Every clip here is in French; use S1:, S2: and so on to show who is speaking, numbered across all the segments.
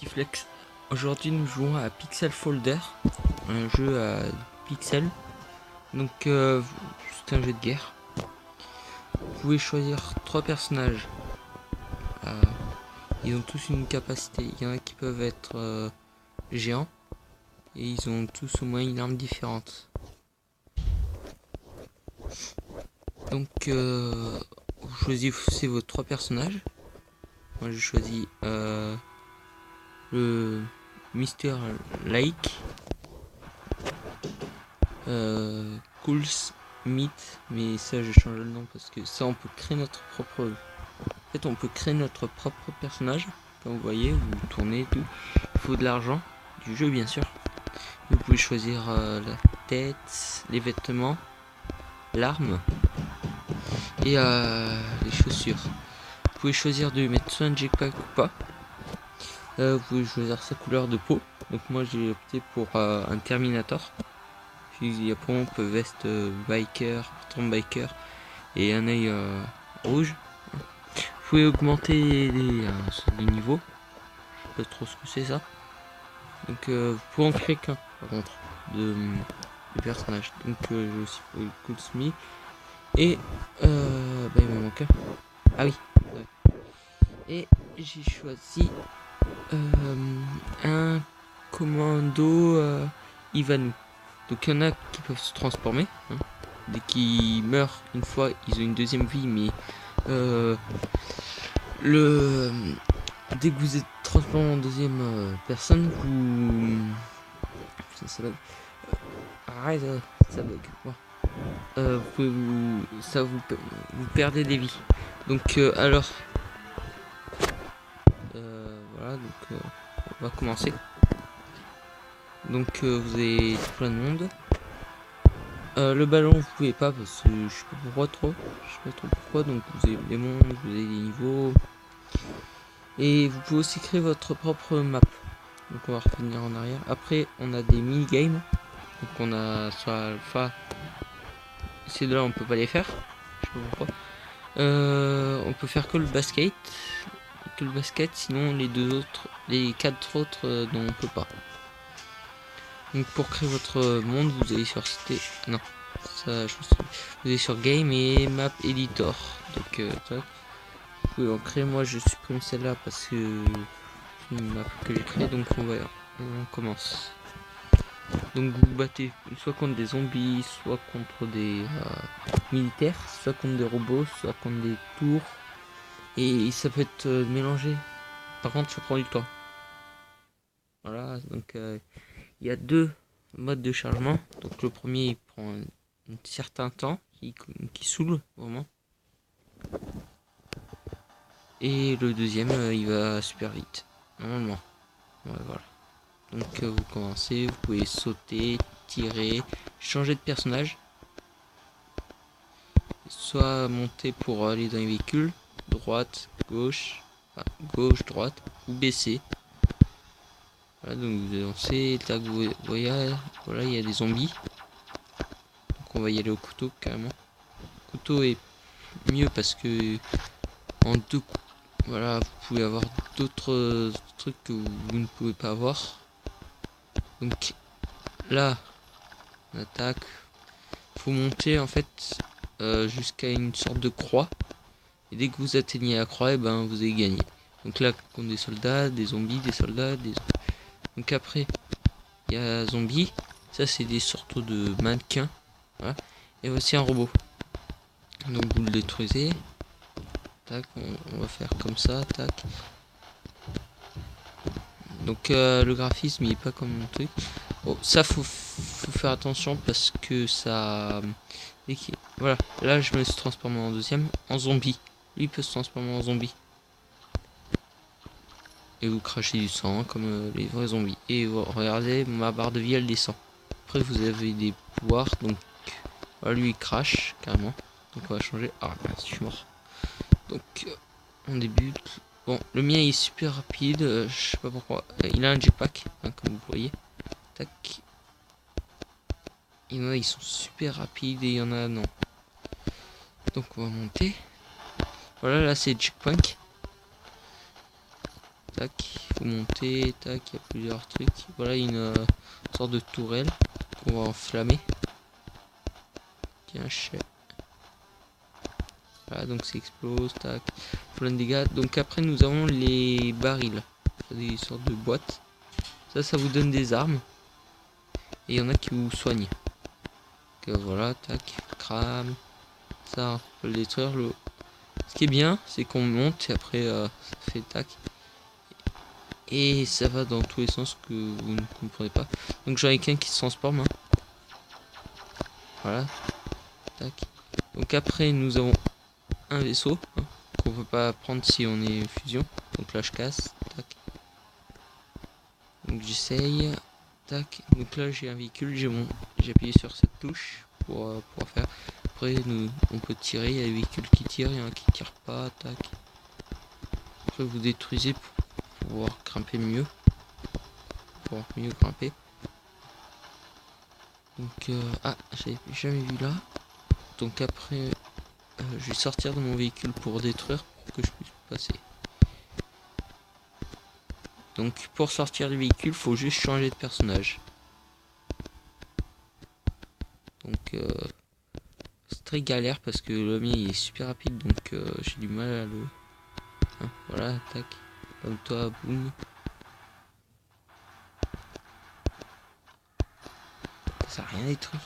S1: Flex. Aujourd'hui nous jouons à Pixel Folder, un jeu à pixels. Donc c'est un jeu de guerre. Vous pouvez choisir 3 personnages. Ils ont tous une capacité. Il y en a qui peuvent être géants et ils ont tous au moins une arme différente. Donc vous choisissez vos 3 personnages. Moi j'ai choisi le Mister Like, Cool Smith, mais ça j'ai changé le nom parce que ça on peut créer notre propre. En fait on peut créer notre propre personnage. Comme vous voyez, vous tournez et tout. Il faut de l'argent, du jeu bien sûr. Vous pouvez choisir la tête, les vêtements, l'arme et les chaussures. Vous pouvez choisir de mettre soit un jetpack ou pas. Vous pouvez choisir sa couleur de peau. Donc moi j'ai opté pour un Terminator. Fusil à pompe, veste biker, pantalon biker et un œil rouge. Vous pouvez augmenter les niveaux. Je sais pas trop ce que c'est ça. Donc vous pouvez en créer qu'un par contre de personnages. Donc je suis pour le Cool Smith. Et il me manque un. Ah oui. Ouais. Et j'ai choisi un commando Ivanu. Donc il y en a qui peuvent se transformer. Dès qu'ils meurent une fois, ils ont une deuxième vie, mais dès que vous êtes transformé en deuxième personne, vous... Putain, ça bug. Arrête, ça bug. Bon. Vous perdez des vies. Donc alors... voilà, donc on va commencer. Donc vous avez plein de monde. Le ballon vous pouvez pas parce que je sais pas pourquoi trop. Je sais pas trop pourquoi. Donc vous avez des mondes, vous avez des niveaux. Et vous pouvez aussi créer votre propre map. Donc on va revenir en arrière. Après on a des mini-games. Donc on a sur alpha. Ces deux là on peut pas les faire. Je sais pas pourquoi. On peut faire que le basket. Sinon les 4 autres dont on peut pas. Donc pour créer votre monde, vous allez sur cité. Non, ça je pense que vous allez sur Game et Map Editor. Donc vous pouvez en créer. Moi je supprime celle-là parce que c'est une map que j'ai créée. Donc on commence. Donc vous battez soit contre des zombies, soit contre des militaires, soit contre des robots, soit contre des tours. Et ça peut être mélangé. Par contre ça prend du temps. Voilà, donc il y a 2 modes de chargement. Donc le premier il prend un certain temps qui saoule vraiment. Et le deuxième il va super vite. Normalement. Ouais, voilà. Donc vous commencez, vous pouvez sauter, tirer, changer de personnage. Soit monter pour aller dans les véhicules, droite, gauche, droite, ou baisser. Voilà, donc vous avancez, là vous voyez, voilà, il y a des zombies. Donc on va y aller au couteau carrément. Le couteau est mieux parce que en 2 coups, voilà, vous pouvez avoir d'autres trucs que vous ne pouvez pas avoir. Donc là, on attaque. Faut monter en fait jusqu'à une sorte de croix. Et dès que vous atteignez la croix, et ben vous avez gagné. Donc là, contre des soldats, des zombies, des soldats, Donc après, il y a zombies. Ça, c'est des sortes de mannequins. Voilà. Et aussi un robot. Donc vous le détruisez. Tac, on va faire comme ça. Tac. Donc le graphisme, il est pas comme mon truc. Oh, ça, faut faire attention parce que ça... Voilà, là, je me suis transformé en deuxième. En zombie. Lui, il peut se transformer en zombie. Et vous crachez du sang comme les vrais zombies. Et vous regardez, ma barre de vie elle descend. Après vous avez des pouvoirs. Donc voilà, lui il crache carrément. Donc on va changer. Ah mince, je suis mort. Donc on débute. Bon, le mien il est super rapide. Je sais pas pourquoi. Il a un jetpack, comme vous voyez. Tac. Il y en a ils sont super rapides et il y en a non. Donc on va monter. Voilà, là c'est checkpoint. tac, faut monter, tac, il y a plusieurs trucs. Voilà une sorte de tourelle qu'on va enflammer. Tiens, voilà, donc ça explose, tac, plein de dégâts. Donc après nous avons les barils, des sortes de boîtes. Ça vous donne des armes. Et il y en a qui vous soignent. Donc voilà, tac, crame. Ça, on peut le détruire. Ce qui est bien, c'est qu'on monte et après ça fait tac. Et ça va dans tous les sens que vous ne comprenez pas. Donc j'en ai qu'un qui se transforme. Hein. Voilà. Tac. Donc après nous avons un vaisseau. Hein, qu'on peut pas prendre si on est fusion. Donc là je casse. Tac. Donc j'essaye. Tac. Donc là j'ai un véhicule. J'ai appuyé sur cette touche pour faire. Après on peut tirer. Il y a des véhicules qui tirent. Il y en a qui tirent pas. Tac. Après vous détruisez pour pouvoir grimper mieux. Pour mieux grimper. Donc j'avais jamais vu là. Donc après je vais sortir de mon véhicule pour détruire pour que je puisse passer. Donc pour sortir du véhicule, faut juste changer de personnage. Donc c'est très galère parce que le mien il est super rapide, donc j'ai du mal à le. Hein, voilà, tac. Comme toi, boum. Ça a rien détruit.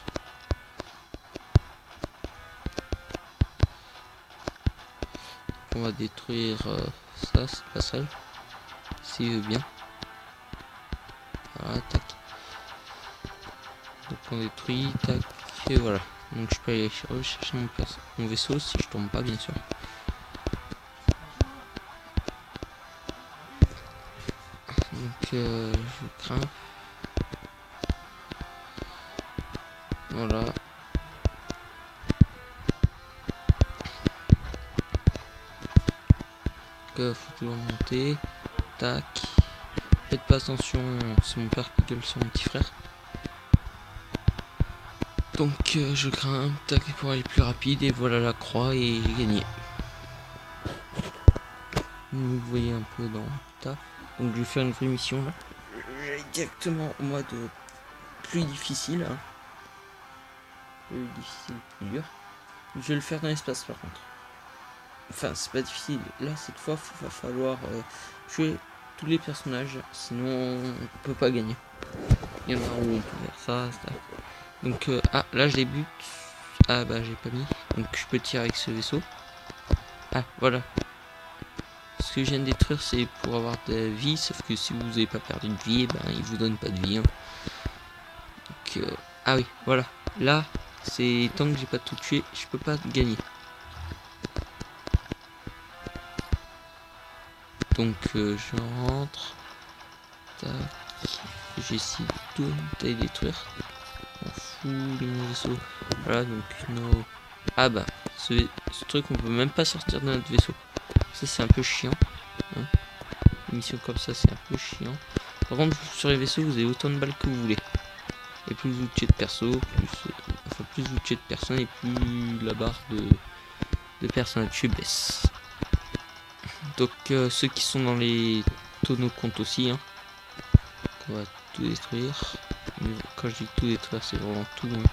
S1: On va détruire ça, cette passerelle. S'il veut bien. Voilà, tac. Donc on détruit, tac. Et voilà. Donc je peux aller chercher mon vaisseau si je tombe pas, bien sûr. Donc je crains. Voilà. Faut toujours monter. Tac. Faites pas attention, c'est mon père qui gueule sur mon petit frère. Donc je grimpe, tac, pour aller plus rapide. Et voilà la croix et j'ai gagné. Vous voyez un peu dans tas. Donc je vais faire une vraie mission là. J'ai directement au mode plus difficile. Hein. Plus difficile, plus dur. Je vais le faire dans l'espace par contre. Enfin, c'est pas difficile. Là, cette fois, il va falloir tuer tous les personnages. Sinon, on peut pas gagner. Il y en a où on peut faire ça. Donc, là, je les bute. Ah, bah, j'ai pas mis. Donc, je peux tirer avec ce vaisseau. Ah, voilà. Ce que je viens de détruire, c'est pour avoir de la vie. Sauf que si vous n'avez pas perdu de vie, eh ben, il vous donne pas de vie. Hein. Donc, ah oui, voilà. Là, c'est tant que j'ai pas tout tué, je peux pas gagner. Donc je rentre. Tac. J'essaie de tout détruire. On fout les vaisseaux. Voilà donc nos. Ah bah ce truc on peut même pas sortir de notre vaisseau. Ça c'est un peu chiant. Hein. Une mission comme ça c'est un peu chiant. Par contre sur les vaisseaux vous avez autant de balles que vous voulez. Et plus vous tuez de perso, plus vous tuez de personnes et plus la barre de personnes à tuer baisse. Donc ceux qui sont dans les tonneaux comptent aussi. Hein. On va tout détruire. Mais quand je dis tout détruire, c'est vraiment tout. Hein.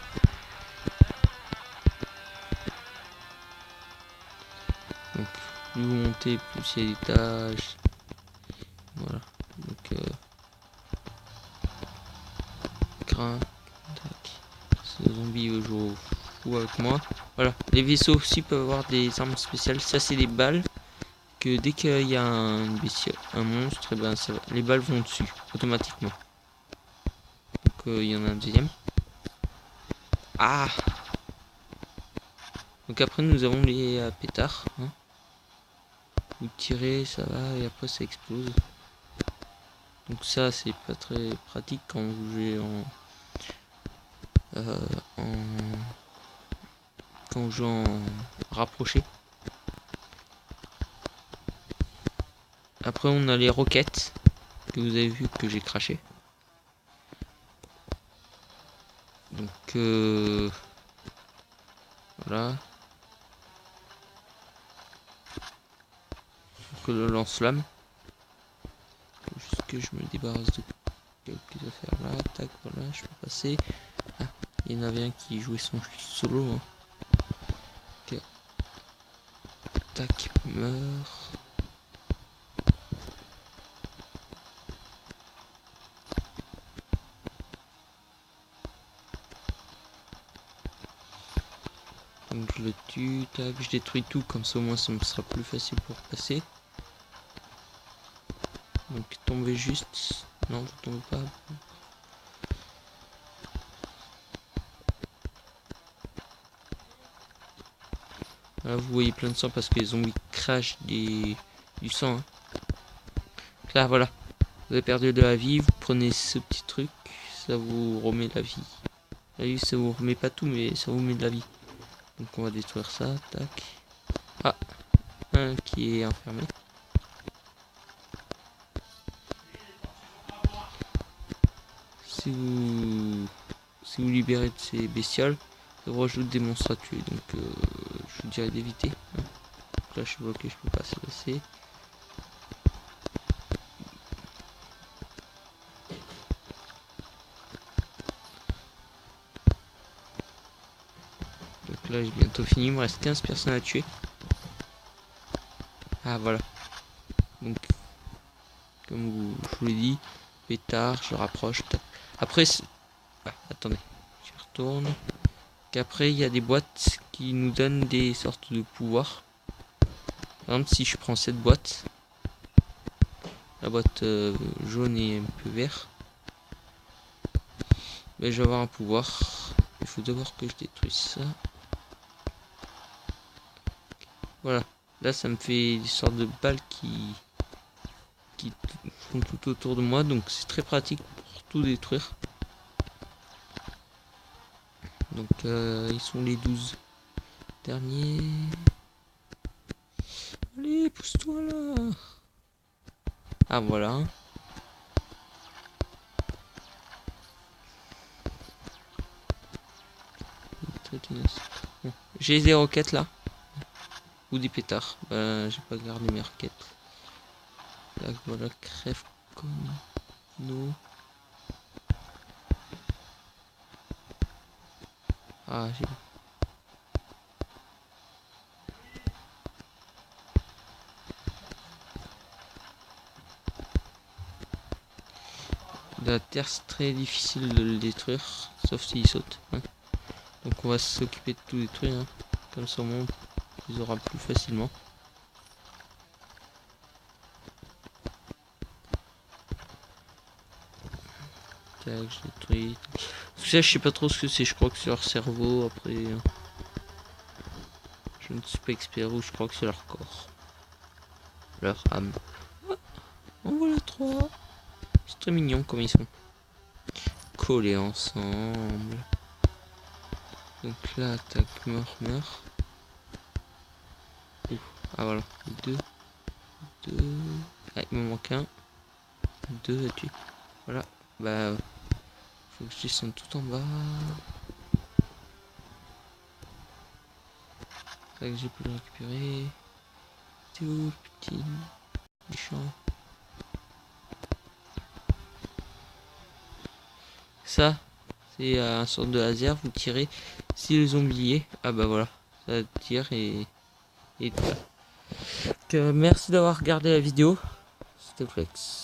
S1: Donc plus vous montez, plus il y a d'étages. Voilà. Donc grimpe. Tac. Ce zombie joue fou avec moi. Voilà. Les vaisseaux aussi peuvent avoir des armes spéciales. Ça c'est des balles. Que dès qu'il y a un monstre, et ben les balles vont dessus automatiquement. Donc il y en a un deuxième. Ah. Donc après nous avons les pétards. Hein. Vous tirez, ça va et après ça explose. Donc ça c'est pas très pratique quand vous jouez quand vous jouez en rapproché. Après on a les roquettes que vous avez vu que j'ai craché. Donc voilà. Que le lance-flamme. juste que je me débarrasse de quelques affaires là. Tac, voilà, je peux passer. Ah, il y en avait un qui jouait son solo. Hein. Ok. Tac, meurt. Donc je le tue, tac, je détruis tout, comme ça au moins ça me sera plus facile pour passer. Donc tombez juste. Non, vous tombez pas. Là vous voyez plein de sang parce que les zombies crachent du sang. Hein. Là voilà. Vous avez perdu de la vie, vous prenez ce petit truc, ça vous remet de la vie. La vie ça vous remet pas tout mais ça vous met de la vie. Donc on va détruire ça, tac. Ah, un qui est enfermé. Si vous libérez de ces bestioles, ça vous rajoute des monstres à tuer. Donc je vous dirais d'éviter. Hein. Là je suis bloqué, je peux pas se passer. Donc là j'ai bientôt fini, il me reste 15 personnes à tuer. Ah voilà. Donc comme je vous l'ai dit, pétard, je rapproche. Tac. Après, ah, attendez, je retourne. Qu'après il y a des boîtes qui nous donnent des sortes de pouvoirs. Par exemple si je prends cette boîte, la boîte jaune et un peu vert, ben, je vais avoir un pouvoir. Il faut d'abord que je détruise ça. Voilà, là ça me fait des sortes de balles qui font tout autour de moi, donc c'est très pratique pour tout détruire. Donc ils sont les 12 derniers. Allez, pousse-toi là. Ah voilà. Bon. J'ai des roquettes là. Ou des pétards. J'ai pas gardé mes roquettes. Là voilà, crève comme nous. Ah j'ai. La terre c'est très difficile de le détruire, sauf s'il saute. Hein. Donc on va s'occuper de tout détruire. Hein. Comme ça au moins on les aura plus facilement. Tac, je détruis. Ça je sais pas trop ce que c'est, je crois que c'est leur cerveau après. Je ne suis pas expert ou je crois que c'est leur corps. Leur âme. Ah, en voilà 3. C'est très mignon comme ils sont. Collés ensemble. Donc là, tac, meurt. Ah voilà, 2. Ah, il me manque un. 2 à tuer. Voilà, bah, faut que je descende tout en bas. C'est que j'ai pu le récupérer. T'es où, petit méchant? Ça, c'est un sorte de laser, vous tirez. Si le zombie y est, ah bah voilà, ça tire et voilà. Donc, merci d'avoir regardé la vidéo. C'était Flex.